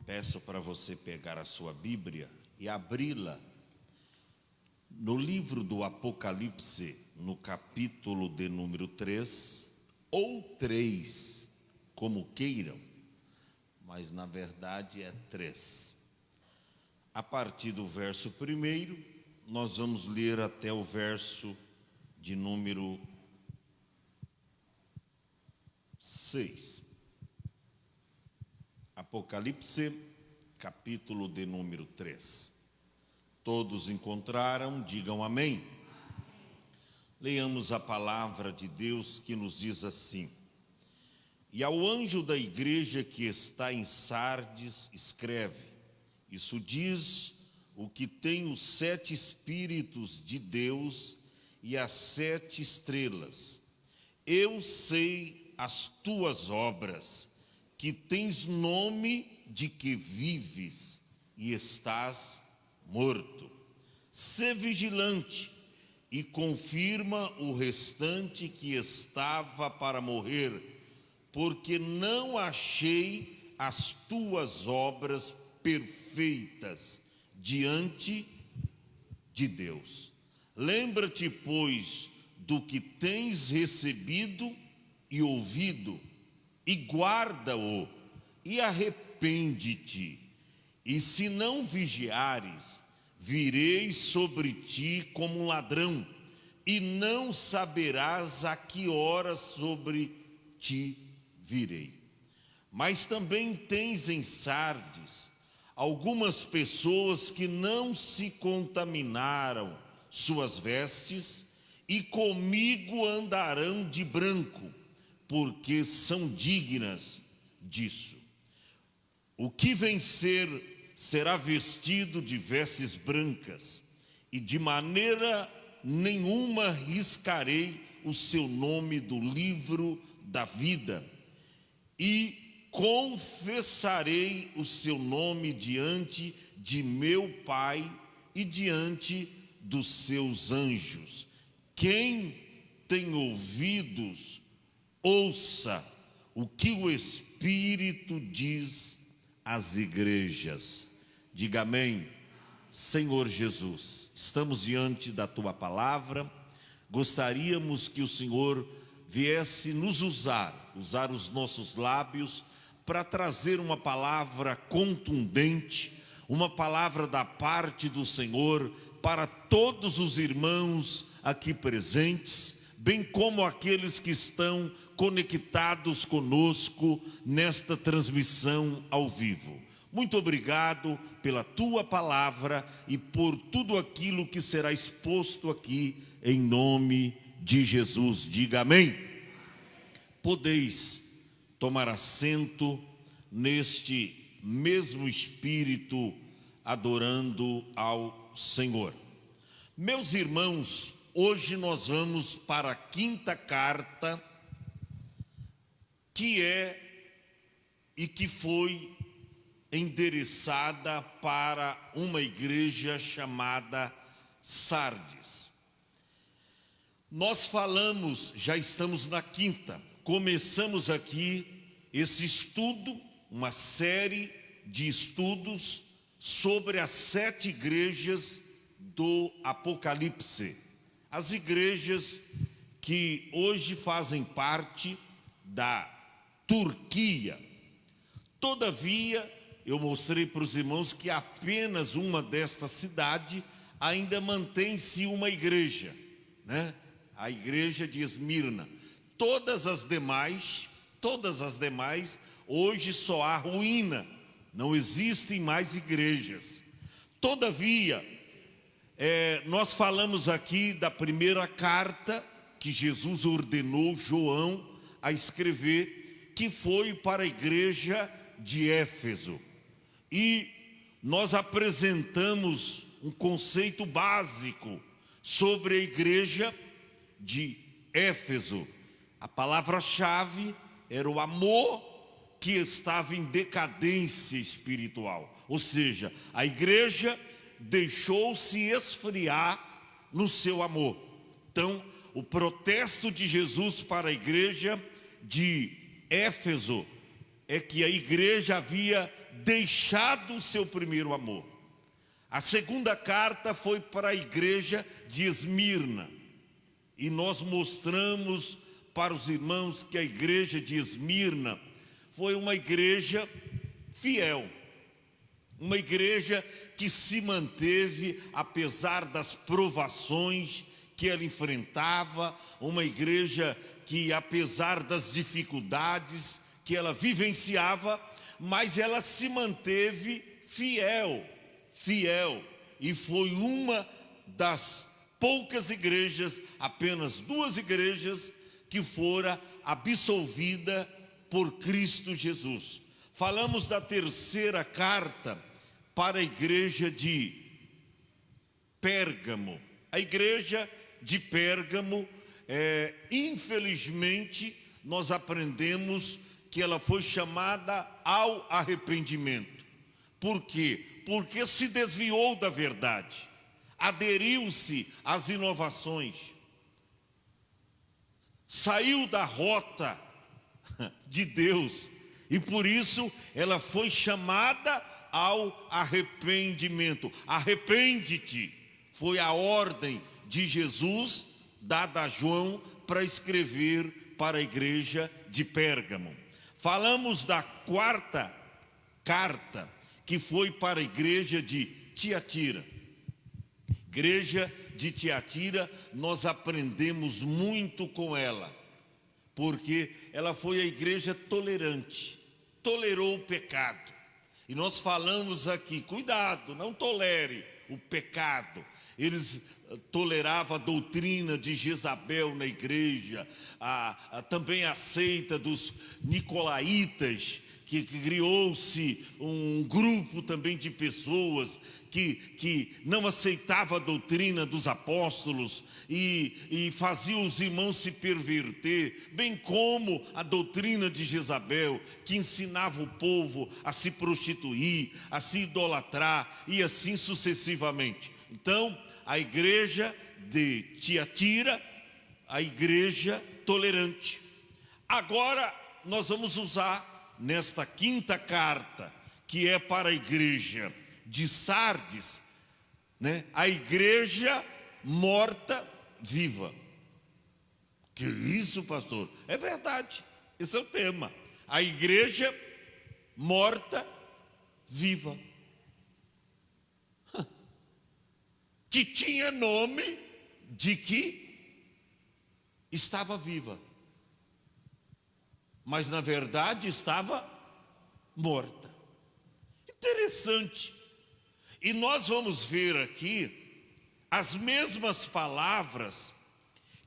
Peço para você pegar a sua Bíblia e abri-la no livro do Apocalipse, no capítulo de número 3, ou 3, como queiram, mas na verdade é 3. A partir do verso 1, nós vamos ler até o verso de número 6. Apocalipse, capítulo de número 3. Todos encontraram? Digam amém. Amém. Leiamos a palavra de Deus que nos diz assim: E ao anjo da igreja que está em Sardes, escreve: Isso diz o que tem os 7 Espíritos de Deus e as 7 estrelas. Eu sei as tuas obras, que tens nome de que vives e estás morto. Sê vigilante e confirma o restante que estava para morrer, porque não achei as tuas obras perfeitas diante de Deus. Lembra-te, pois, do que tens recebido e ouvido, e guarda-o, e arrepende-te. E se não vigiares, virei sobre ti como um ladrão, e não saberás a que hora sobre ti virei. Mas também tens em Sardes algumas pessoas que não se contaminaram suas vestes, e comigo andarão de branco, porque são dignas disso. O que vencer será vestido de vestes brancas, e de maneira nenhuma riscarei o seu nome do livro da vida, e confessarei o seu nome diante de meu Pai e diante dos seus anjos. Quem tem ouvidos, ouça o que o Espírito diz às igrejas. Diga amém. Senhor Jesus, estamos diante da Tua palavra. Gostaríamos que o Senhor viesse nos usar os nossos lábios para trazer uma palavra contundente, uma palavra da parte do Senhor para todos os irmãos aqui presentes, bem como aqueles que estão conectados conosco nesta transmissão ao vivo. Muito obrigado pela tua palavra e por tudo aquilo que será exposto aqui, em nome de Jesus. Diga amém. Podeis tomar assento neste mesmo espírito, adorando ao Senhor. Meus irmãos, hoje nós vamos para a 5ª carta, que é e que foi endereçada para uma igreja chamada Sardes. Nós falamos, já estamos na 5ª, começamos aqui esse estudo, uma série de estudos sobre as 7 igrejas do Apocalipse, as igrejas que hoje fazem parte da Turquia. Todavia, eu mostrei para os irmãos que apenas uma desta cidade ainda mantém-se uma igreja, né? A igreja de Esmirna. Todas as demais, hoje só há ruína, não existem mais igrejas. Todavia, nós falamos aqui da primeira carta que Jesus ordenou João a escrever, que foi para a igreja de Éfeso. E nós apresentamos um conceito básico sobre a igreja de Éfeso. A palavra-chave era o amor que estava em decadência espiritual. Ou seja, a igreja deixou-se esfriar no seu amor. Então, o protesto de Jesus para a igreja de Éfeso é que a igreja havia deixado o seu primeiro amor. A segunda carta foi para a igreja de Esmirna. E nós mostramos para os irmãos que a igreja de Esmirna foi uma igreja fiel. Uma igreja que se manteve apesar das provações que ela enfrentava. Uma igreja que, apesar das dificuldades que ela vivenciava, mas ela se manteve fiel. E foi uma das poucas igrejas, apenas 2 igrejas, que fora absolvida por Cristo Jesus. Falamos da terceira carta para a igreja de Pérgamo. A igreja de Pérgamo, infelizmente, nós aprendemos que ela foi chamada ao arrependimento. Por quê? Porque se desviou da verdade, aderiu-se às inovações, saiu da rota de Deus, e por isso ela foi chamada ao arrependimento. Arrepende-te, foi a ordem de Jesus dada a João para escrever para a igreja de Pérgamo. Falamos da quarta carta, que foi para a igreja de Tiatira. Igreja de Tiatira, nós aprendemos muito com ela, porque ela foi a igreja tolerante, tolerou o pecado. E nós falamos aqui, cuidado, não tolere o pecado. Eles toleravam a doutrina de Jezabel na igreja, também a seita dos nicolaítas, que criou-se um grupo também de pessoas que não aceitava a doutrina dos apóstolos e fazia os irmãos se perverter, bem como a doutrina de Jezabel, que ensinava o povo a se prostituir, a se idolatrar e assim sucessivamente. Então, a igreja de Tiatira, a igreja tolerante. Agora, nós vamos usar nesta quinta carta, que é para a igreja de Sardes, a igreja morta viva. Que isso, pastor? É verdade, esse é o tema. A igreja morta viva, que tinha nome de que estava viva, mas na verdade estava morta. Interessante. E nós vamos ver aqui as mesmas palavras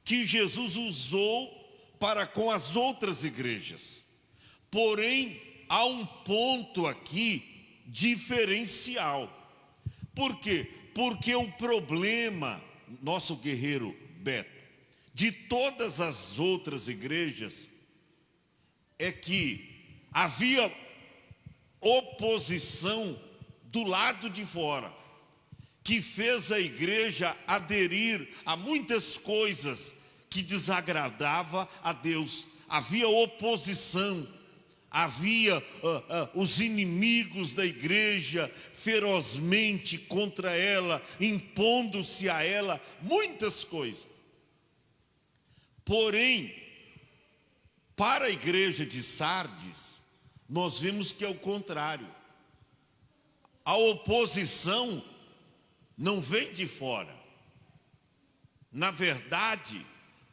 que Jesus usou para com as outras igrejas. Porém, há um ponto aqui diferencial. Por quê? Porque o problema, nosso guerreiro Beto, de todas as outras igrejas, é que havia oposição do lado de fora, que fez a igreja aderir a muitas coisas que desagradavam a Deus. Havia oposição, havia os inimigos da igreja ferozmente contra ela, impondo-se a ela muitas coisas. Porém, para a igreja de Sardes, nós vemos que é o contrário. A oposição não vem de fora. Na verdade,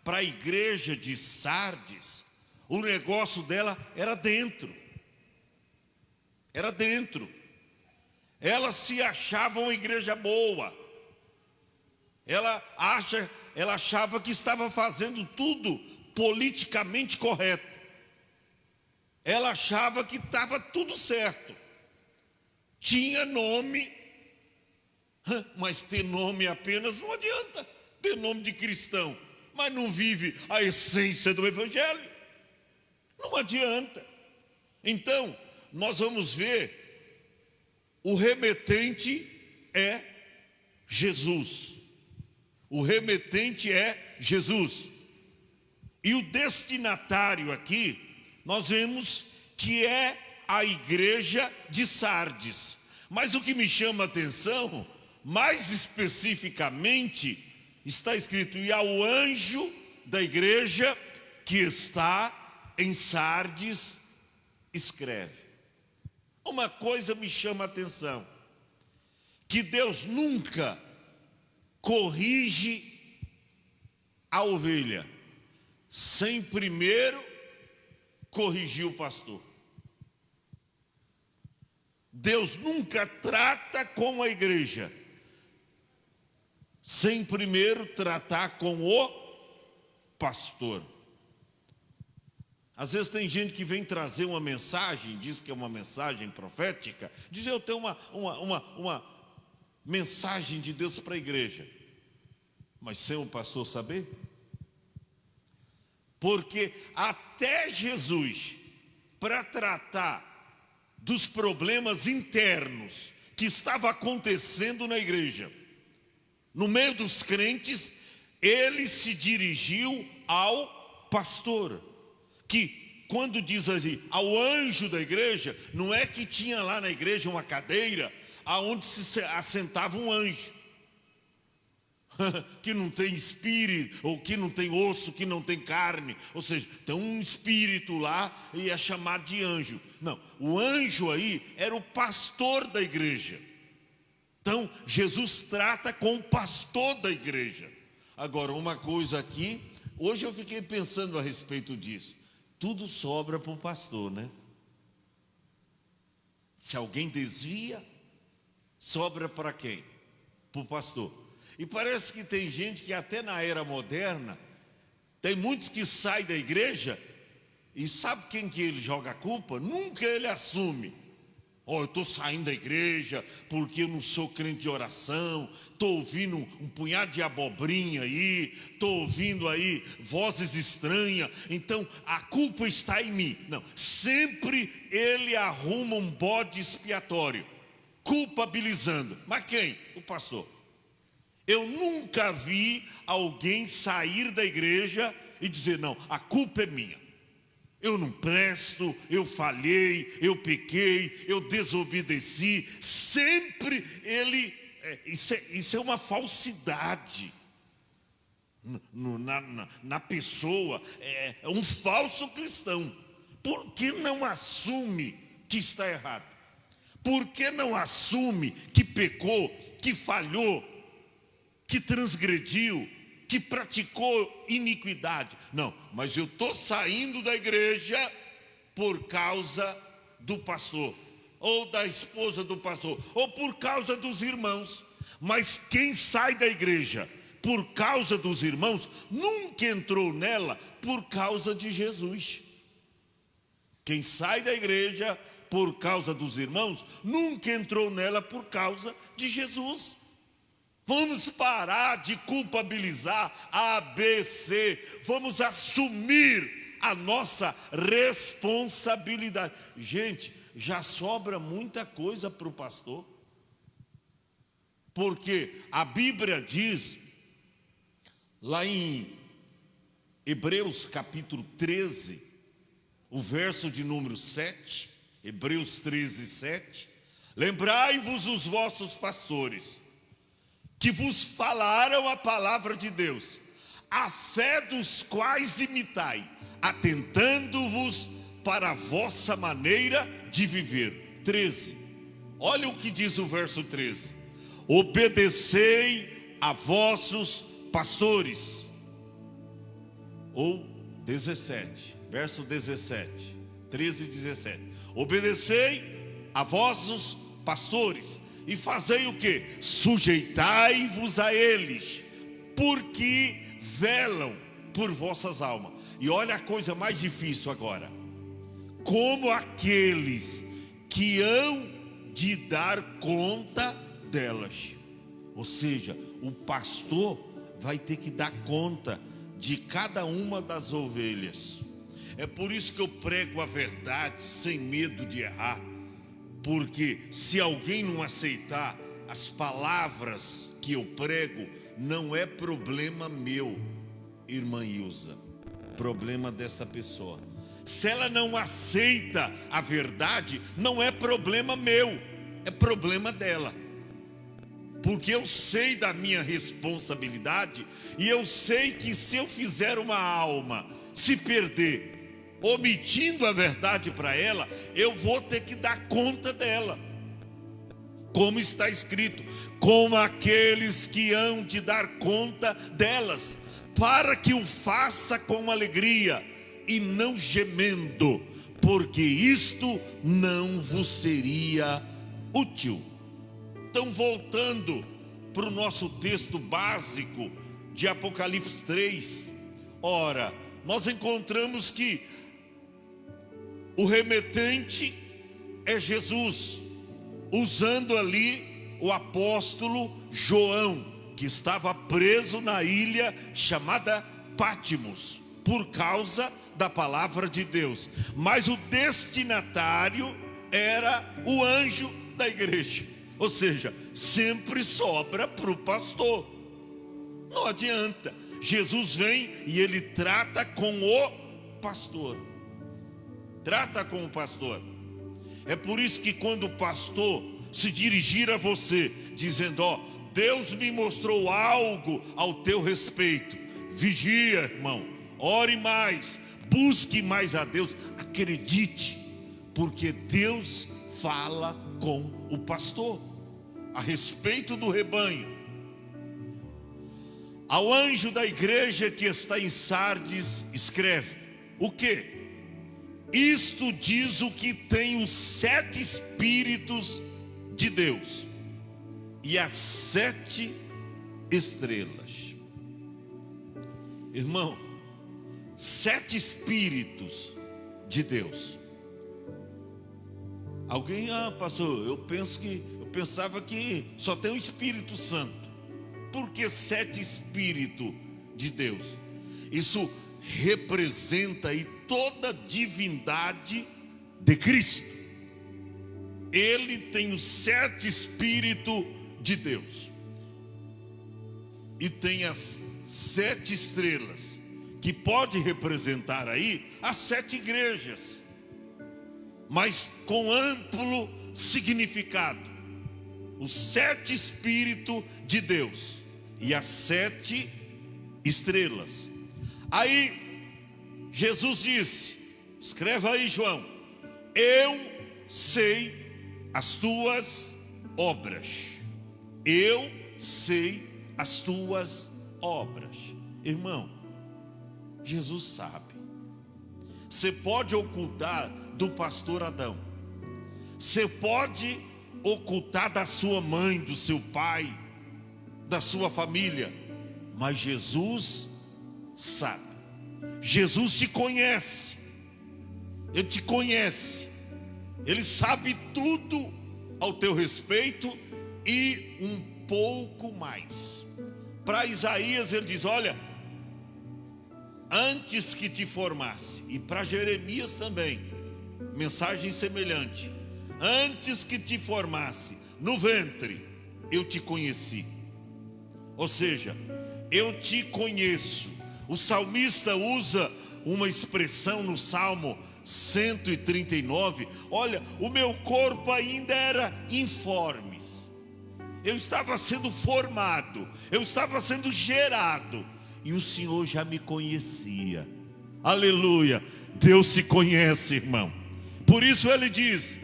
para a igreja de Sardes, o negócio dela era dentro. Era dentro. Elas se achavam uma igreja boa. Ela achava que estava fazendo tudo politicamente correto. Ela achava que estava tudo certo. Tinha nome, mas ter nome apenas não adianta. Ter nome de cristão, mas não vive a essência do evangelho. Não adianta. Então, nós vamos ver, o remetente é Jesus. O remetente é Jesus. E o destinatário aqui, nós vemos que é a igreja de Sardes. Mas o que me chama a atenção, mais especificamente, está escrito: e ao anjo da igreja que está em Sardes, escreve. Uma coisa me chama a atenção, que Deus nunca corrige a ovelha sem primeiro corrigir o pastor. Deus nunca trata com a igreja sem primeiro tratar com o pastor. Às vezes tem gente que vem trazer uma mensagem, diz que é uma mensagem profética, diz: eu tenho uma mensagem de Deus para a igreja. Mas sem o pastor saber? Porque até Jesus, para tratar dos problemas internos que estava acontecendo na igreja, no meio dos crentes, ele se dirigiu ao pastor. Que quando diz assim, ao anjo da igreja, não é que tinha lá na igreja uma cadeira aonde se assentava um anjo que não tem espírito, ou que não tem osso, que não tem carne, ou seja, tem um espírito lá e é chamado de anjo. Não, o anjo aí era o pastor da igreja. Então Jesus trata com o pastor da igreja. Agora, uma coisa aqui, hoje eu fiquei pensando a respeito disso. Tudo sobra para o pastor, né? Se alguém desvia, sobra para quem? Para o pastor. E parece que tem gente que até na era moderna, tem muitos que saem da igreja e sabe quem que ele joga a culpa? Nunca ele assume. Eu estou saindo da igreja porque eu não sou crente de oração, estou ouvindo um punhado de abobrinha aí, estou ouvindo aí vozes estranhas, então a culpa está em mim. Não, sempre ele arruma um bode expiatório, culpabilizando. Mas quem? O pastor. Eu nunca vi alguém sair da igreja e dizer: não, a culpa é minha. Eu não presto, eu falhei, eu pequei, eu desobedeci. Sempre ele... Isso é uma falsidade na pessoa. É um falso cristão. Por que não assume que está errado? Por que não assume que pecou, que falhou, que transgrediu, que praticou iniquidade? Não, mas eu estou saindo da igreja por causa do pastor, ou da esposa do pastor, ou por causa dos irmãos. Mas quem sai da igreja por causa dos irmãos, nunca entrou nela por causa de Jesus. Quem sai da igreja por causa dos irmãos, nunca entrou nela por causa de Jesus. Vamos parar de culpabilizar A, B, C. Vamos assumir a nossa responsabilidade. Gente, já sobra muita coisa para o pastor. Porque a Bíblia diz, lá em Hebreus capítulo 13, o verso de número 7, Hebreus 13, 7. Lembrai-vos os vossos pastores, que vos falaram a palavra de Deus, a fé dos quais imitai, atentando-vos para a vossa maneira de viver. 13. Olha o que diz o verso 13. Obedecei a vossos pastores. Ou 17, verso 17, 13 e 17. Obedecei a vossos pastores. E fazei o que? Sujeitai-vos a eles, porque velam por vossas almas. E olha a coisa mais difícil agora. Como aqueles que hão de dar conta delas. Ou seja, o pastor vai ter que dar conta de cada uma das ovelhas. É por isso que eu prego a verdade sem medo de errar. Porque se alguém não aceitar as palavras que eu prego, não é problema meu, irmã Ilza, problema dessa pessoa. Se ela não aceita a verdade, não é problema meu, é problema dela. Porque eu sei da minha responsabilidade, e eu sei que se eu fizer uma alma se perder, omitindo a verdade para ela, eu vou ter que dar conta dela. Como está escrito, como aqueles que hão de dar conta delas, para que o faça com alegria e não gemendo, porque isto não vos seria útil. Então, voltando para o nosso texto básico de Apocalipse 3, ora, nós encontramos que o remetente é Jesus, usando ali o apóstolo João, que estava preso na ilha chamada Pátimos, por causa da palavra de Deus. Mas o destinatário era o anjo da igreja. Ou seja, sempre sobra para o pastor. Não adianta. Jesus vem e ele trata com o pastor. Trata com o pastor. É por isso que quando o pastor se dirigir a você, dizendo, ó, Deus me mostrou algo ao teu respeito, vigia, irmão, ore mais, busque mais a Deus, acredite, porque Deus fala com o pastor a respeito do rebanho. Ao anjo da igreja que está em Sardes, escreve o quê? Isto diz o que tem os 7 Espíritos de Deus e as 7 estrelas. Irmão, 7 Espíritos de Deus. Alguém, pastor, eu pensava que só tem o Espírito Santo. Por que 7 Espíritos de Deus? Isso representa aí toda a divindade de Cristo. Ele tem os 7 Espíritos de Deus. E tem as 7 estrelas, que pode representar aí as 7 igrejas, mas com amplo significado. Os 7 Espíritos de Deus e as 7 estrelas. Aí Jesus disse, escreva aí, João, eu sei as tuas obras. Eu sei as tuas obras. Irmão, Jesus sabe. Você pode ocultar do pastor Adão, você pode ocultar da sua mãe, do seu pai, da sua família, mas Jesus sabe. Jesus te conhece. Ele te conhece. Ele sabe tudo ao teu respeito e um pouco mais. Para Isaías ele diz, olha, antes que te formasse, e para Jeremias também, mensagem semelhante, antes que te formasse no ventre, eu te conheci. Ou seja, eu te conheço. O salmista usa uma expressão no Salmo 139, olha, o meu corpo ainda era informe, eu estava sendo formado, eu estava sendo gerado, e o Senhor já me conhecia. Aleluia, Deus se conhece, irmão. Por isso ele diz,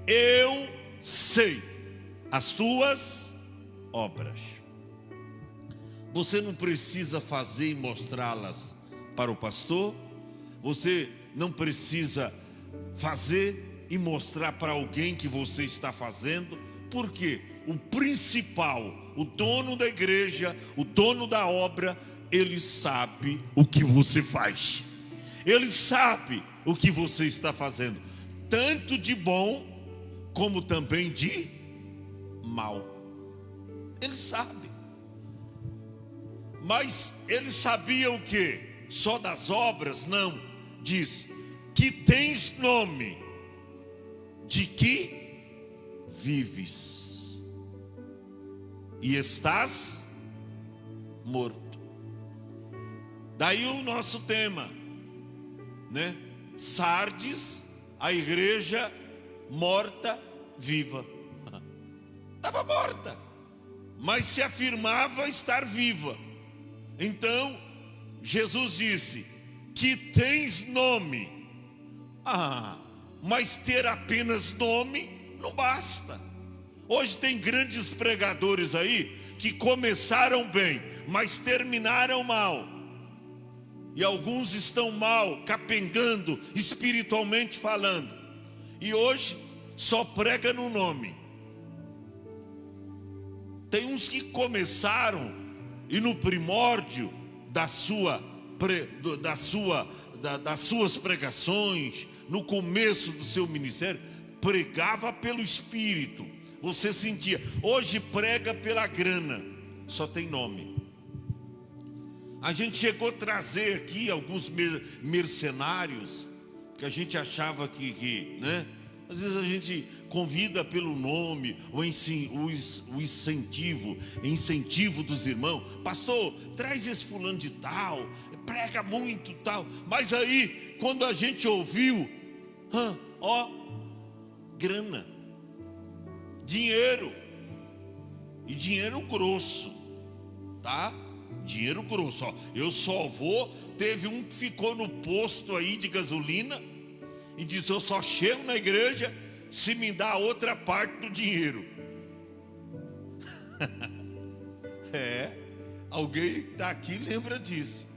eu sei as tuas obras. Você não precisa fazer e mostrá-las para o pastor. Você não precisa fazer e mostrar para alguém que você está fazendo. Por quê? O principal, o dono da igreja, o dono da obra, ele sabe o que você faz. Ele sabe o que você está fazendo, tanto de bom como também de mal. Ele sabe. Mas ele sabia o quê? Só das obras? Não. Diz que tens nome, de que vives e estás morto. Daí o nosso tema, né? Sardes, a igreja morta, viva. Estava morta, mas se afirmava estar viva. Então, Jesus disse: que tens nome. Mas ter apenas nome não basta. Hoje tem grandes pregadores aí que começaram bem, mas terminaram mal. E alguns estão mal, capengando, espiritualmente falando. E hoje só prega no nome. Tem uns que começaram e no primórdio das suas pregações, no começo do seu ministério, pregava pelo Espírito. Você sentia. Hoje prega pela grana, só tem nome. A gente chegou a trazer aqui alguns mercenários, que a gente achava que né? Às vezes a gente convida pelo nome, o incentivo dos irmãos. Pastor, traz esse fulano de tal, prega muito tal. Mas aí, quando a gente ouviu, grana, dinheiro, e dinheiro grosso, tá? Dinheiro grosso, ó. Eu só vou. Teve um que ficou no posto aí de gasolina e disse: eu só chego na igreja se me dá a outra parte do dinheiro. Alguém daqui lembra disso.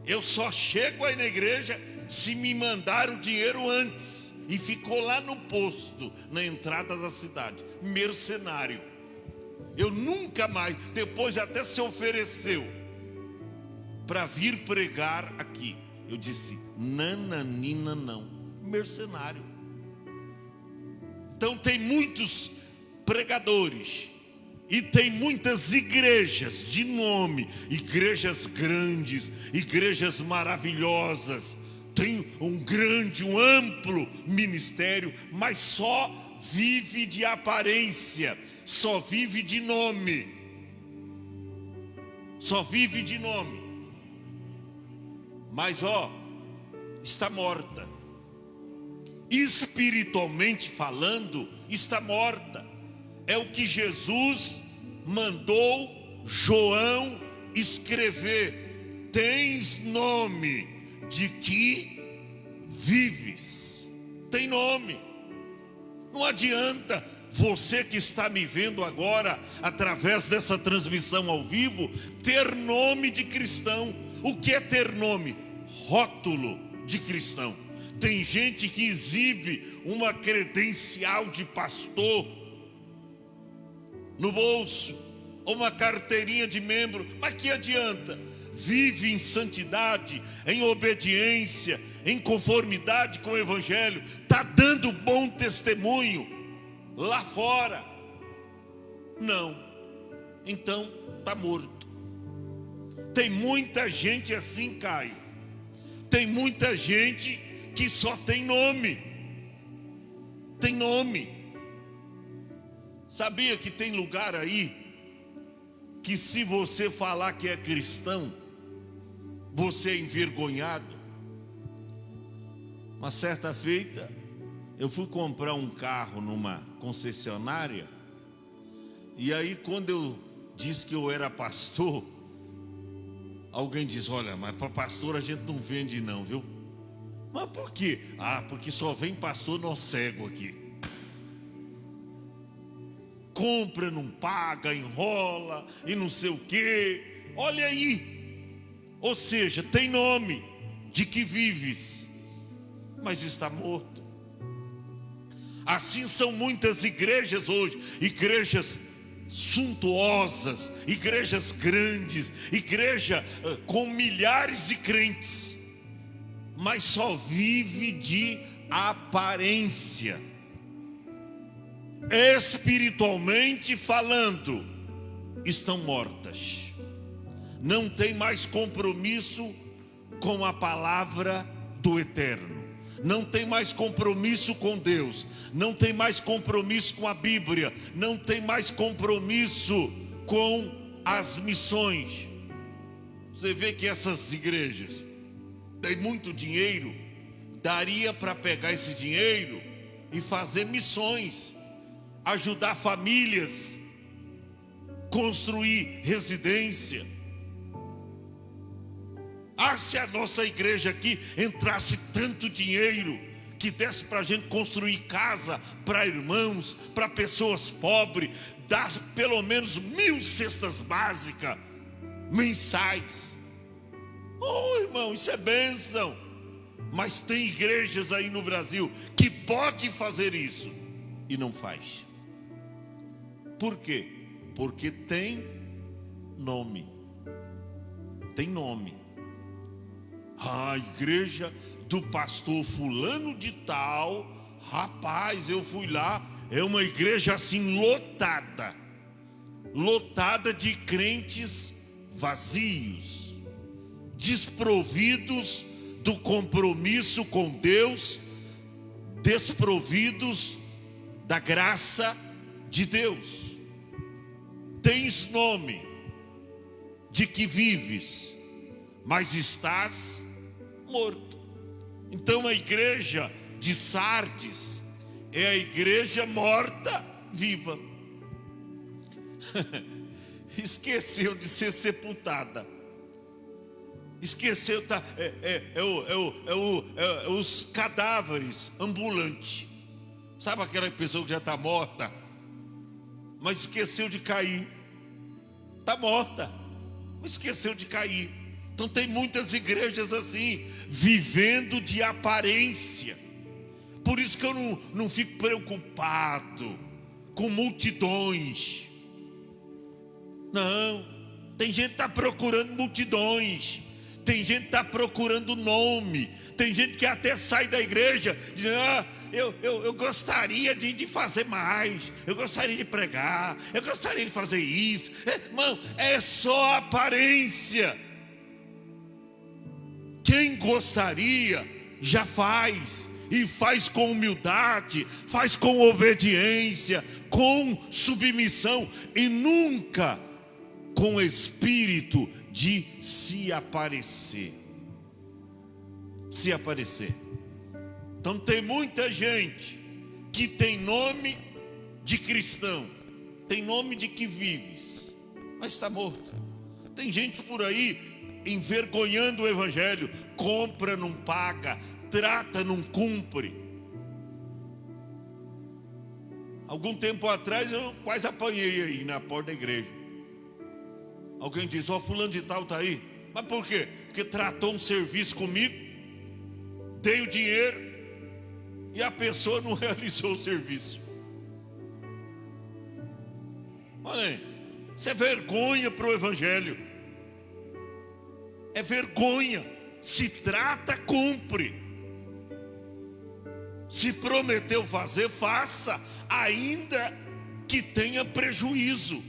Eu só chego aí na igreja se me mandar o dinheiro antes. E ficou lá no posto, na entrada da cidade. Mercenário. Eu nunca mais, depois até se ofereceu para vir pregar aqui. Eu disse: nananina não. Mercenário. Então tem muitos pregadores e tem muitas igrejas de nome, igrejas grandes, igrejas maravilhosas, tem um grande, um amplo ministério, mas só vive de aparência, só vive de nome, só vive de nome. Mas está morta. Espiritualmente falando, está morta. É o que Jesus mandou João escrever: tens nome de que vives. Tem nome. Não adianta você que está me vendo agora através dessa transmissão ao vivo ter nome de cristão. O que é ter nome? Rótulo de cristão. Tem gente que exibe uma credencial de pastor no bolso, ou uma carteirinha de membro, mas que adianta? Vive em santidade, em obediência, em conformidade com o Evangelho, está dando bom testemunho lá fora? Não. Então está morto. Tem muita gente assim, Caio. Tem muita gente que só tem nome. Tem nome. Sabia que tem lugar aí que se você falar que é cristão, você é envergonhado? Uma certa feita, eu fui comprar um carro numa concessionária, e aí quando eu disse que eu era pastor, alguém diz: olha, mas para pastor a gente não vende não, viu? Mas por quê? Porque só vem pastor nó cego aqui. Compra, não paga, enrola e não sei o quê. Olha aí. Ou seja, tem nome de que vives, mas está morto. Assim são muitas igrejas hoje, igrejas suntuosas, igrejas grandes, igreja com milhares de crentes, mas só vive de aparência. Espiritualmente falando, estão mortas. Não tem mais compromisso com a palavra do Eterno. Não tem mais compromisso com Deus. Não tem mais compromisso com a Bíblia. Não tem mais compromisso com as missões. Você vê que essas igrejas têm muito dinheiro, daria para pegar esse dinheiro e fazer missões, ajudar famílias, construir residência. Se a nossa igreja aqui entrasse tanto dinheiro, que desse para a gente construir casa para irmãos, para pessoas pobres, dar pelo menos 1000 cestas básicas mensais. Irmão, isso é bênção. Mas tem igrejas aí no Brasil que pode fazer isso e não faz. Por quê? Porque tem nome. Tem nome. A igreja do pastor fulano de tal, rapaz, eu fui lá, é uma igreja assim lotada, lotada de crentes vazios, desprovidos do compromisso com Deus, desprovidos da graça de Deus. Tens nome de que vives, mas estás morto. Então a igreja de Sardes é a igreja morta viva. Esqueceu de ser sepultada. Esqueceu, os cadáveres ambulantes. Sabe aquela pessoa que já está morta, mas esqueceu de cair? Está morta, mas esqueceu de cair. Então tem muitas igrejas assim, vivendo de aparência. Por isso que eu não fico preocupado com multidões. Não, tem gente que está procurando multidões. Tem gente que está procurando nome. Tem gente que até sai da igreja dizendo: eu gostaria de fazer mais, eu gostaria de pregar, eu gostaria de fazer isso. Irmão, é só aparência. Quem gostaria já faz, e faz com humildade, faz com obediência, com submissão, e nunca com espírito de se aparecer. Se aparecer. Então tem muita gente que tem nome de cristão, tem nome de que vives, mas está morto. Tem gente por aí envergonhando o evangelho, compra, não paga, trata, não cumpre. Algum tempo atrás eu quase apanhei aí na porta da igreja. Alguém disse: fulano de tal está aí. Mas por quê? Porque tratou um serviço comigo, dei o dinheiro e a pessoa não realizou o serviço. Olha aí, isso é vergonha para o evangelho. É vergonha. Se trata, cumpre. Se prometeu fazer, faça, ainda que tenha prejuízo,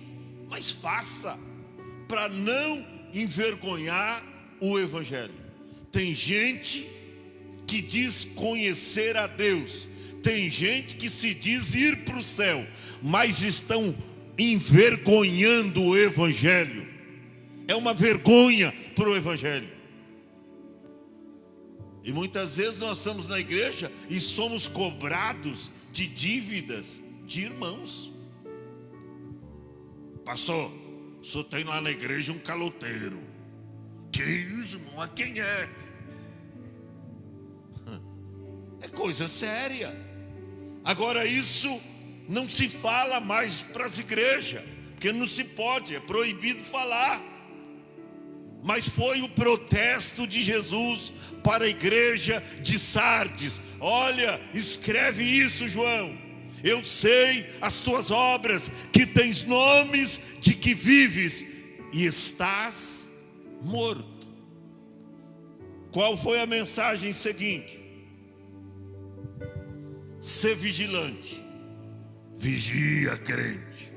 mas faça, para não envergonhar o evangelho. Tem gente que diz conhecer a Deus, tem gente que se diz ir para o céu, mas estão envergonhando o evangelho. É uma vergonha para o evangelho. E muitas vezes nós estamos na igreja e somos cobrados de dívidas de irmãos. Pastor, o senhor tem lá na igreja um caloteiro. Que isso, irmão? A quem é? É coisa séria. Agora isso não se fala mais para as igrejas, porque não se pode, é proibido falar. Mas foi o protesto de Jesus para a igreja de Sardes. Olha, escreve isso, João. Eu sei as tuas obras, que tens nomes de que vives e estás morto. Qual foi a mensagem seguinte? Ser vigilante. Vigia, crente.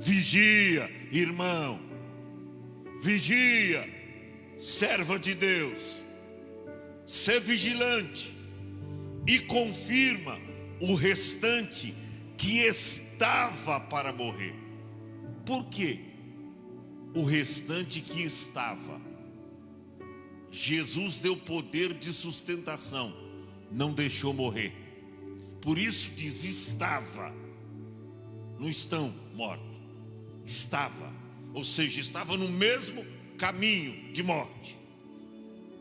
Vigia, irmão. Vigia, serva de Deus. Ser vigilante e confirma o restante que estava para morrer. Por quê? O restante que estava. Jesus deu poder de sustentação, não deixou morrer. Por isso diz estava, não estão mortos, estava, ou seja, estava no mesmo caminho de morte,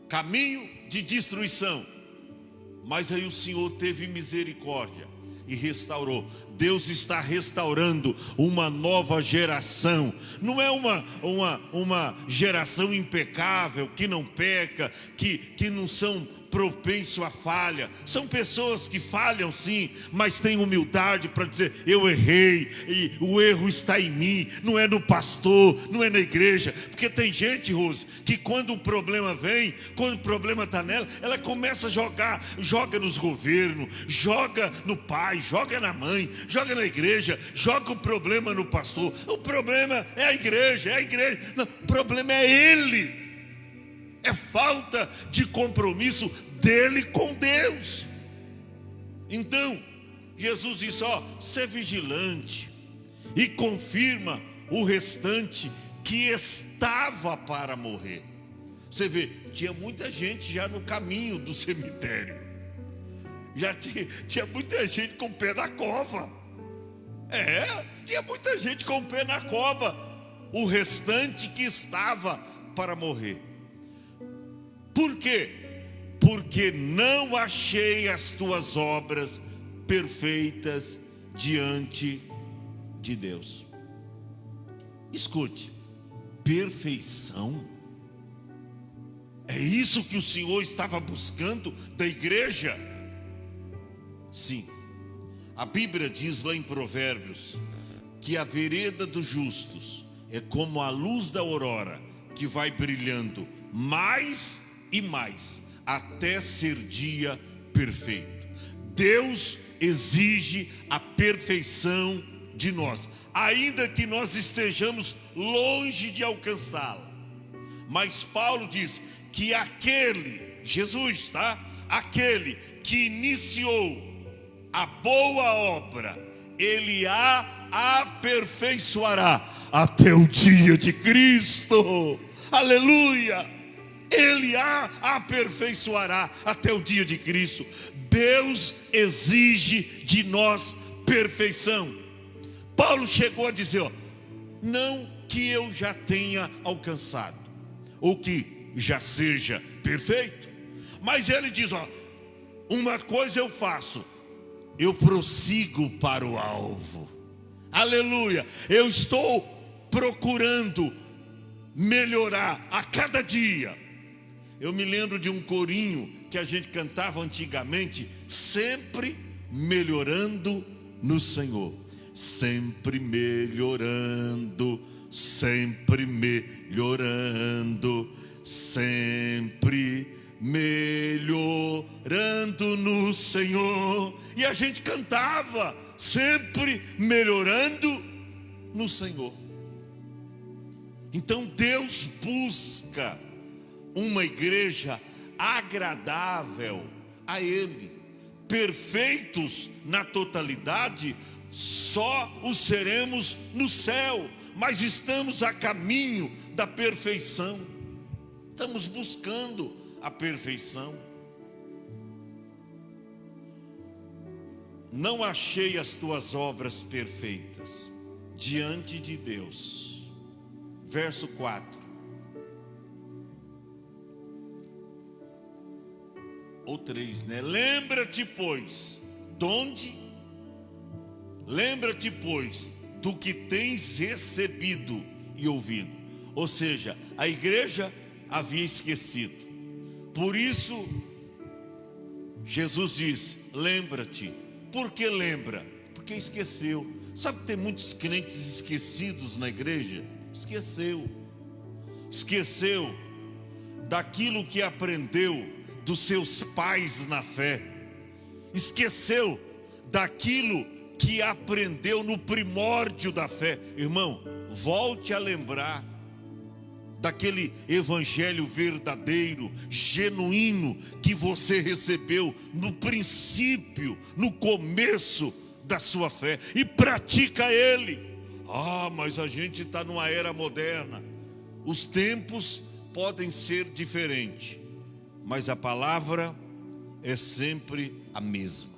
caminho de destruição. Mas aí o Senhor teve misericórdia e restaurou. Deus está restaurando uma nova geração. Não é uma geração impecável, que não peca, que não são propenso à falha. São pessoas que falham sim, mas têm humildade para dizer: eu errei, e o erro está em mim, não é no pastor, não é na igreja. Porque tem gente, Rose, que quando o problema vem, quando o problema está nela, ela começa a joga nos governos, joga no pai, joga na mãe, joga na igreja, joga o problema no pastor. O problema é a igreja, não, o problema é ele. É falta de compromisso dele com Deus. Então, Jesus disse: ser vigilante, e confirma o restante que estava para morrer. Você vê, tinha muita gente já no caminho do cemitério, já tinha muita gente com o pé na cova. Tinha muita gente com o pé na cova. O restante que estava para morrer. Por quê? Porque não achei as tuas obras perfeitas diante de Deus. Escute, perfeição? É isso que o Senhor estava buscando da igreja? Sim. A Bíblia diz lá em Provérbios que a vereda dos justos é como a luz da aurora, que vai brilhando mais e mais, até ser dia perfeito. Deus exige a perfeição de nós, ainda que nós estejamos longe de alcançá-la. Mas Paulo diz que Jesus, aquele que iniciou a boa obra, ele a aperfeiçoará até o dia de Cristo. Aleluia! Ele a aperfeiçoará até o dia de Cristo. Deus exige de nós perfeição. Paulo chegou a dizer: não que eu já tenha alcançado, ou que já seja perfeito, mas ele diz: uma coisa eu faço, eu prossigo para o alvo. Aleluia! Eu estou procurando melhorar a cada dia. Eu me lembro de um corinho que a gente cantava antigamente: sempre melhorando no Senhor, sempre melhorando, sempre melhorando, sempre melhorando no Senhor. E a gente cantava: sempre melhorando no Senhor. Então Deus busca uma igreja agradável a Ele. Perfeitos na totalidade, só os seremos no céu, mas estamos a caminho da perfeição. Estamos buscando a perfeição. Não achei as tuas obras perfeitas diante de Deus. Verso 4. Ou 3, né? Lembra-te, pois, lembra-te, pois, do que tens recebido e ouvido. Ou seja, a igreja havia esquecido. Por isso, Jesus diz: lembra-te. Por que lembra? Porque esqueceu. Sabe que tem muitos crentes esquecidos na igreja? Esqueceu daquilo que aprendeu dos seus pais na fé, esqueceu daquilo que aprendeu no primórdio da fé. Irmão, volte a lembrar daquele evangelho verdadeiro, genuíno, que você recebeu no princípio, no começo da sua fé, e pratica ele. Mas a gente está numa era moderna. Os tempos podem ser diferentes, mas a palavra é sempre a mesma.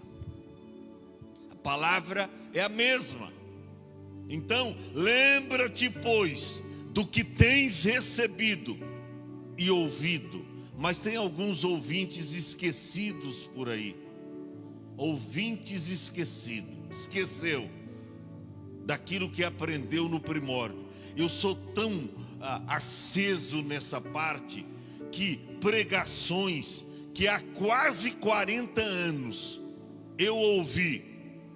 A palavra é a mesma. Então, lembra-te, pois, do que tens recebido e ouvido. Mas tem alguns ouvintes esquecidos por aí. Ouvintes esquecidos. Esqueceu daquilo que aprendeu no primórdio. Eu sou tão aceso nessa parte que pregações que há quase 40 anos eu ouvi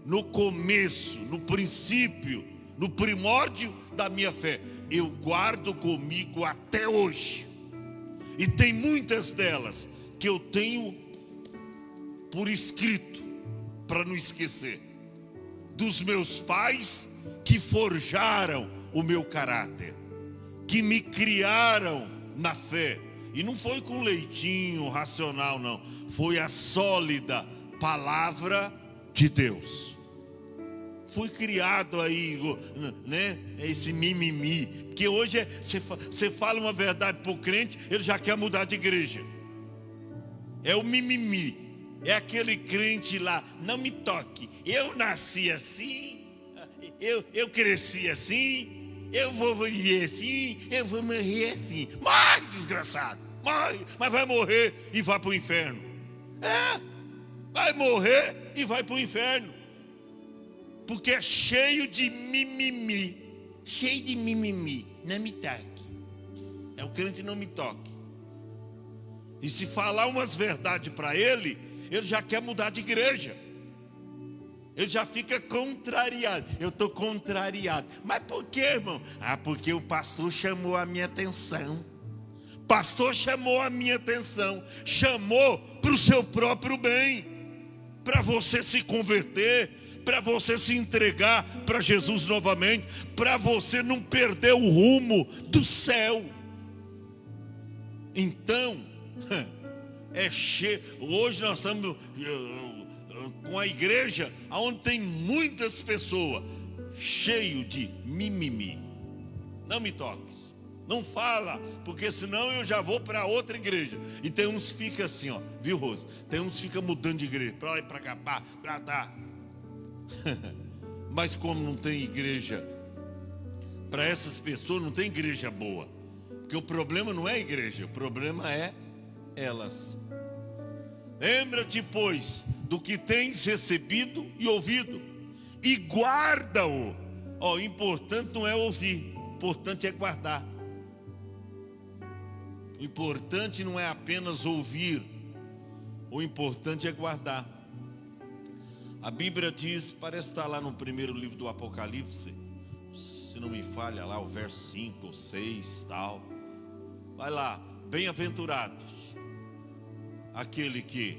no começo, no princípio, no primórdio da minha fé, eu guardo comigo até hoje. E tem muitas delas que eu tenho por escrito, para não esquecer. Dos meus pais que forjaram o meu caráter, que me criaram na fé. E não foi com leitinho racional, não. Foi a sólida palavra de Deus. Fui criado aí, né? Esse mimimi. Porque hoje você fala uma verdade para o crente, ele já quer mudar de igreja. É o mimimi. É aquele crente lá, não me toque. Eu nasci assim, eu cresci assim, eu vou viver assim, eu vou morrer assim. Morre, desgraçado, morre, mas vai morrer e vai para o inferno. Vai morrer e vai para o inferno. Porque é cheio de mimimi. Cheio de mimimi. Não me toque. É o crente não me toque. E se falar umas verdades para ele já quer mudar de igreja. Ele já fica contrariado. Eu estou contrariado. Mas por quê, irmão? Porque o pastor chamou a minha atenção. Pastor chamou a minha atenção. Chamou para o seu próprio bem. Para você se converter. Para você se entregar para Jesus novamente. Para você não perder o rumo do céu. Então, é cheio. Hoje nós estamos com a igreja onde tem muitas pessoas cheio de mimimi. Não me toques, não fala, porque senão eu já vou para outra igreja. E tem uns que ficam assim, ó, viu, Rosa? Tem uns que ficam mudando de igreja, para lá e para cá, para cá. Mas como não tem igreja para essas pessoas, não tem igreja boa. Porque o problema não é a igreja, o problema é elas. Lembra-te, pois, do que tens recebido e ouvido, e guarda-o. O importante não é ouvir, o importante é guardar. O importante não é apenas ouvir, o importante é guardar. A Bíblia diz, parece estar lá no primeiro livro do Apocalipse, se não me falha lá, o verso 5 ou 6, tal. Vai lá, bem-aventurados aquele que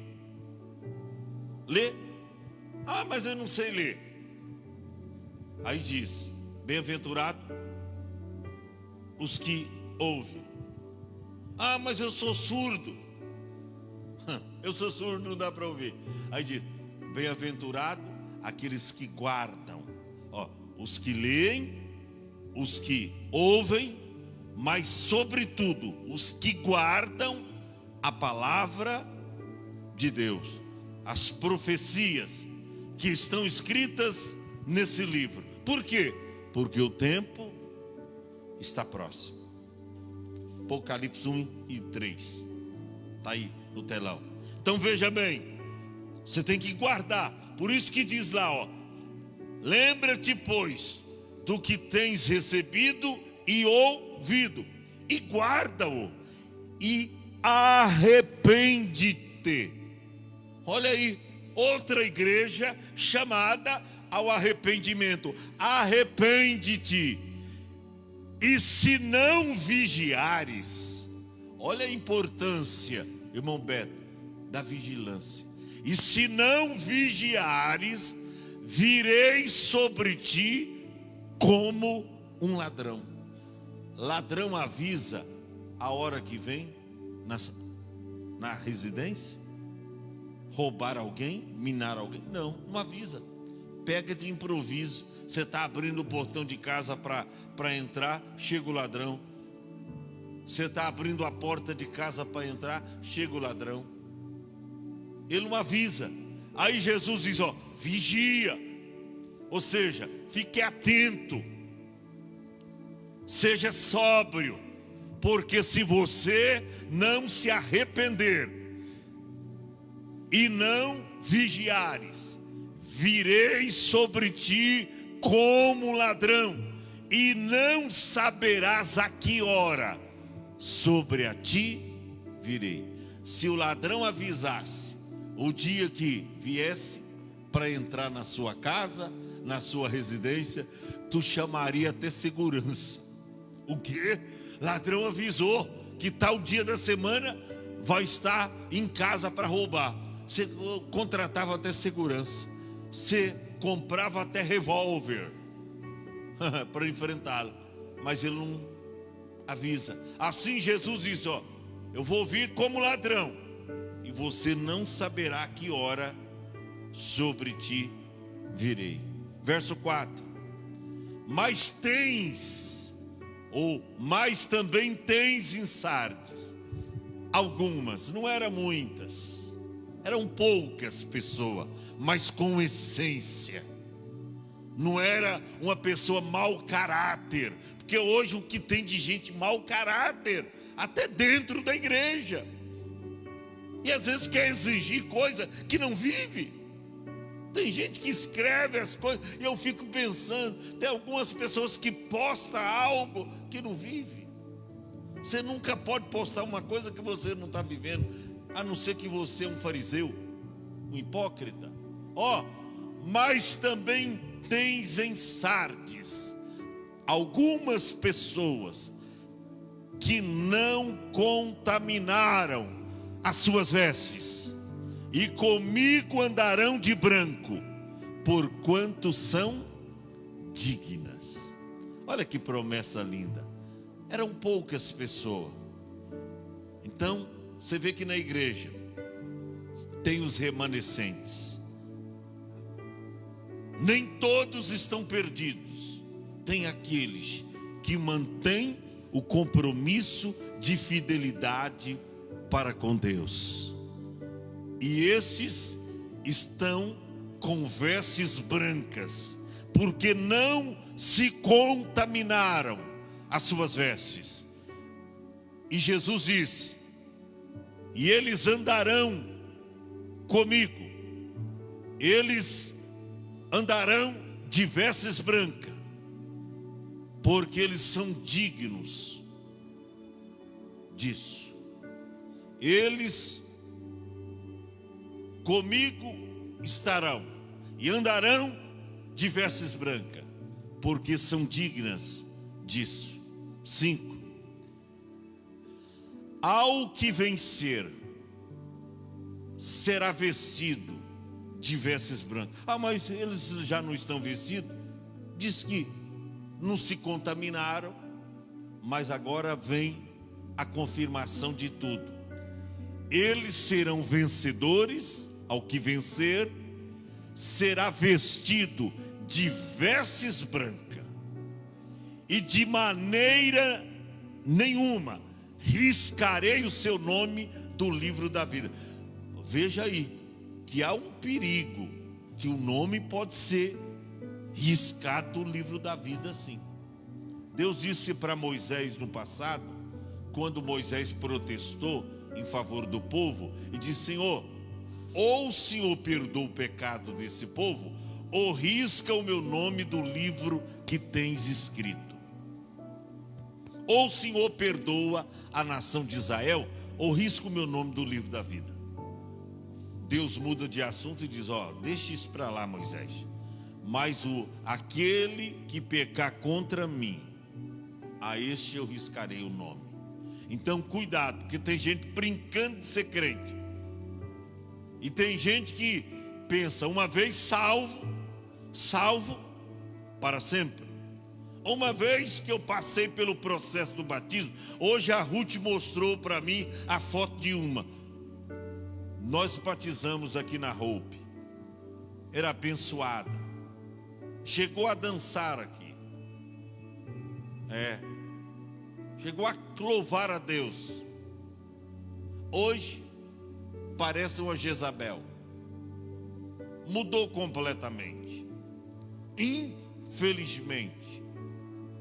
lê. Mas eu não sei ler. Aí diz, bem-aventurado os que ouvem. Mas eu sou surdo. Eu sou surdo, não dá para ouvir. Aí diz, bem-aventurado aqueles que guardam. Os que leem, os que ouvem, mas sobretudo os que guardam a palavra de Deus, as profecias que estão escritas nesse livro. Por quê? Porque o tempo está próximo. Apocalipse 1 e 3 está aí no telão. Então veja bem, você tem que guardar. Por isso que diz lá, lembra-te, pois, do que tens recebido e ouvido, e guarda-o, e arrepende-te. Olha aí, outra igreja chamada ao arrependimento. Arrepende-te. E se não vigiares, olha a importância, irmão Beto, da vigilância. E se não vigiares, virei sobre ti como um ladrão. Ladrão avisa a hora que vem na residência? Roubar alguém? Minar alguém? Não avisa. Pega de improviso. Você está abrindo o portão de casa para entrar, chega o ladrão. Você está abrindo a porta de casa para entrar, chega o ladrão. Ele não avisa. Aí Jesus diz, ó, vigia. Ou seja, fique atento. Seja sóbrio. Porque se você não se arrepender e não vigiares, virei sobre ti como ladrão, e não saberás a que hora sobre a ti virei. Se o ladrão avisasse o dia que viesse para entrar na sua casa, na sua residência, tu chamaria até segurança. O quê? Ladrão avisou que tal dia da semana vai estar em casa para roubar. Você contratava até segurança. Você comprava até revólver para enfrentá-lo. Mas ele não avisa. Assim Jesus diz, ó, eu vou vir como ladrão, e você não saberá que hora sobre ti virei. Verso 4. Mas também tens em Sardes algumas, não eram muitas, eram poucas pessoas, mas com essência. Não era uma pessoa mau caráter, porque hoje o que tem de gente mau caráter, até dentro da igreja, e às vezes quer exigir coisa que não vive. Tem gente que escreve as coisas, e eu fico pensando, tem algumas pessoas que postam algo que não vive. Você nunca pode postar uma coisa que você não está vivendo, a não ser que você é um fariseu, um hipócrita. Ó, mas também tens em Sardes algumas pessoas que não contaminaram as suas vestes, e comigo andarão de branco, porquanto são dignas. Olha que promessa linda. Eram poucas pessoas. Então, você vê que na igreja tem os remanescentes. Nem todos estão perdidos. Tem aqueles que mantêm o compromisso de fidelidade para com Deus. E estes estão com vestes brancas, porque não se contaminaram as suas vestes. E Jesus diz, e eles andarão comigo, eles andarão de vestes brancas, porque eles são dignos disso. Eles comigo estarão e andarão de vestes brancas, porque são dignas disso. 5. Ao que vencer, será vestido de vestes brancas. Ah, mas eles já não estão vestidos? Diz que não se contaminaram, mas agora vem a confirmação de tudo. Eles serão vencedores. Ao que vencer, será vestido de vestes brancas, e de maneira nenhuma riscarei o seu nome do livro da vida. Veja aí, que há um perigo, que o nome pode ser riscado do livro da vida, sim. Deus disse para Moisés no passado, quando Moisés protestou em favor do povo, e disse, Senhor, ou o Senhor perdoa o pecado desse povo, ou risca o meu nome do livro que tens escrito. Ou o Senhor perdoa a nação de Israel, ou risca o meu nome do livro da vida. Deus muda de assunto e diz, ó, deixa isso para lá, Moisés. Mas aquele que pecar contra mim, a este eu riscarei o nome. Então cuidado, porque tem gente brincando de ser crente. E tem gente que pensa, uma vez salvo para sempre. Uma vez que eu passei pelo processo do batismo, hoje a Ruth mostrou para mim a foto de uma. Nós batizamos aqui na Hope. Era abençoada. Chegou a dançar aqui. chegou a louvar a Deus. Hoje parece uma Jezabel. Mudou completamente. Infelizmente,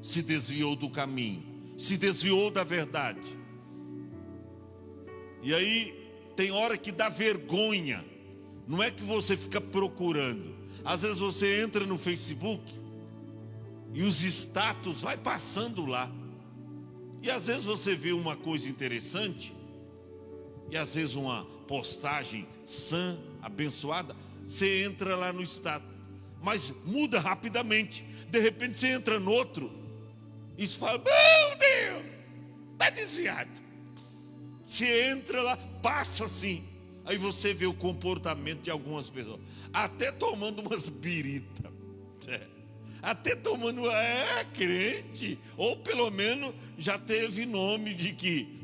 se desviou do caminho, se desviou da verdade. E aí tem hora que dá vergonha. Não é que você fica procurando. Às vezes você entra no Facebook e os status vai passando lá. E às vezes você vê uma coisa interessante, e às vezes uma postagem sã, abençoada, você entra lá no status, mas muda rapidamente. De repente você entra no outro e você fala: meu Deus, está desviado. Você entra lá, passa assim. Aí você vê o comportamento de algumas pessoas, até tomando umas biritas, até tomando, crente, ou pelo menos já teve nome de que,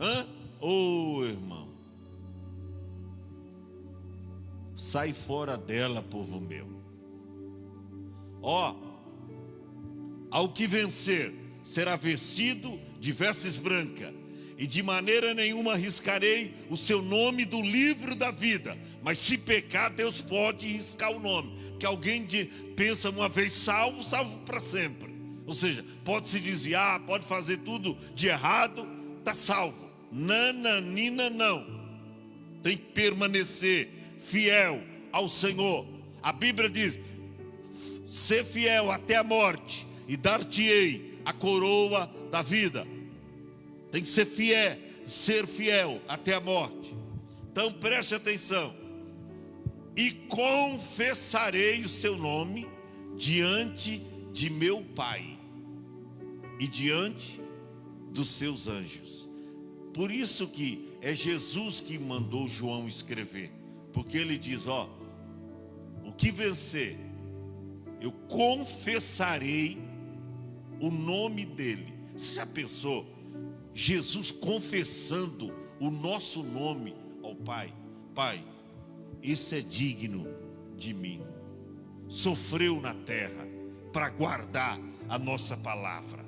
irmão, sai fora dela, povo meu. Ao que vencer, será vestido de vestes brancas, e de maneira nenhuma arriscarei o seu nome do livro da vida. Mas se pecar, Deus pode riscar o nome, porque alguém pensa, uma vez salvo, salvo para sempre. Ou seja, pode se desviar, pode fazer tudo de errado, está salvo. Nananina não. Tem que permanecer fiel ao Senhor. A Bíblia diz: ser fiel até a morte, e dar-te-ei a coroa da vida. Tem que ser fiel até a morte. Então preste atenção. E confessarei o seu nome diante de meu Pai e diante dos seus anjos. Por isso que é Jesus que mandou João escrever, porque ele diz: o que vencer, eu confessarei o nome dele. Você já pensou? Jesus confessando o nosso nome ao Pai: Pai, esse é digno de mim. Sofreu na terra para guardar a nossa palavra.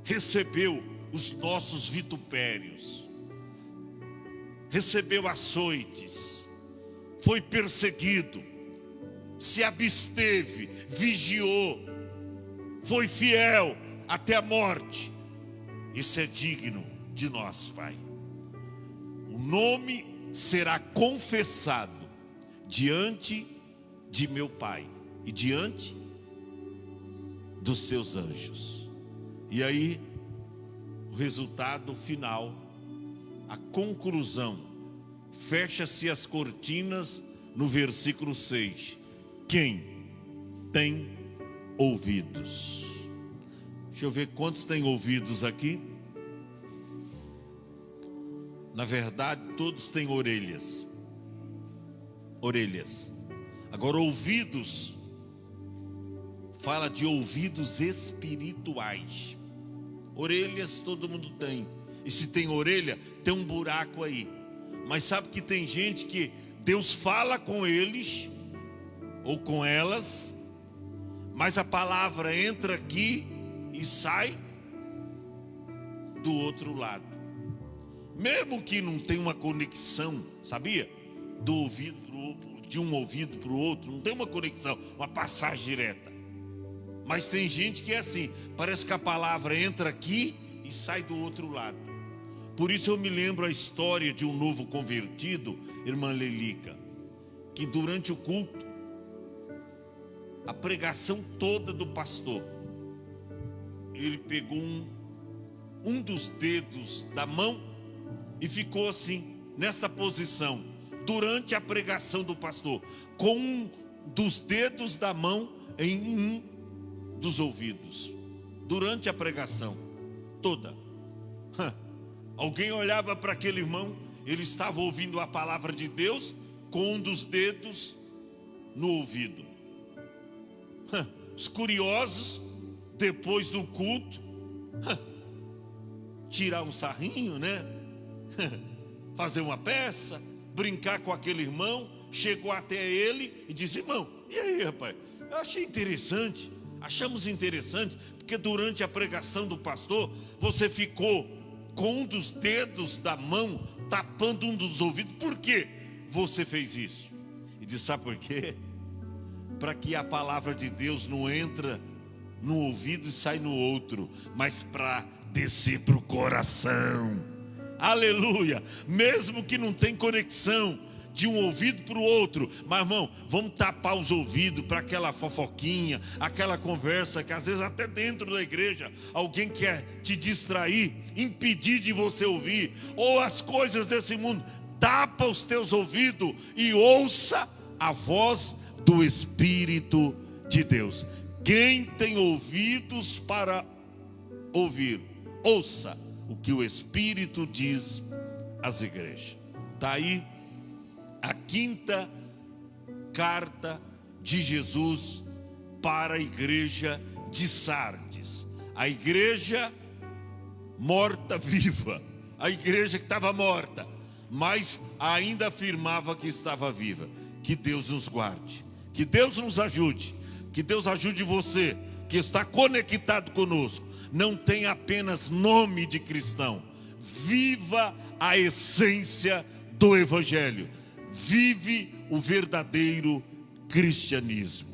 Recebeu os nossos vitupérios. Recebeu açoites. Foi perseguido. Se absteve, vigiou. Foi fiel até a morte. Isso é digno de nós, Pai. O nome será confessado diante de meu Pai e diante dos seus anjos. E aí, o resultado final, a conclusão, fecha-se as cortinas no versículo 6. Quem tem ouvidos? Deixa eu ver quantos têm ouvidos aqui. Na verdade, todos têm orelhas. Agora, ouvidos, fala de ouvidos espirituais. Orelhas todo mundo tem. E se tem orelha, tem um buraco aí. Mas sabe que tem gente que Deus fala com eles ou com elas, mas a palavra entra aqui e sai do outro lado. Mesmo que não tenha uma conexão, sabia? Do ouvido pro outro, de um ouvido para o outro, não tem uma conexão, uma passagem direta. Mas tem gente que é assim, parece que a palavra entra aqui e sai do outro lado. Por isso eu me lembro a história de um novo convertido, irmã Lelica, que durante o culto, a pregação toda do pastor, ele pegou um dos dedos da mão e ficou assim, nessa posição, durante a pregação do pastor, com um dos dedos da mão em um dos ouvidos, durante a pregação toda. Alguém olhava para aquele irmão, ele estava ouvindo a palavra de Deus com um dos dedos no ouvido. Os curiosos, depois do culto, tirar um sarrinho, né? Fazer uma peça, brincar com aquele irmão. Chegou até ele e disse: irmão, e aí, rapaz? Eu achei interessante Achamos interessante, porque durante a pregação do pastor, você ficou com um dos dedos da mão tapando um dos ouvidos. Por que você fez isso? E disse, sabe por quê? Para que a palavra de Deus não entra no ouvido e sai no outro, mas para descer para o coração. Aleluia! Mesmo que não tem conexão de um ouvido para o outro, mas irmão, vamos tapar os ouvidos para aquela fofoquinha, aquela conversa que às vezes até dentro da igreja alguém quer te distrair, impedir de você ouvir, ou as coisas desse mundo. Tapa os teus ouvidos e ouça a voz do Espírito de Deus. Quem tem ouvidos para ouvir, ouça o que o Espírito diz às igrejas. Está aí a quinta carta de Jesus para a igreja de Sardes. A igreja morta viva, a igreja que estava morta, mas ainda afirmava que estava viva. Que Deus nos guarde, que Deus nos ajude, que Deus ajude você que está conectado conosco. Não tem apenas nome de cristão, viva a essência do Evangelho, vive o verdadeiro cristianismo.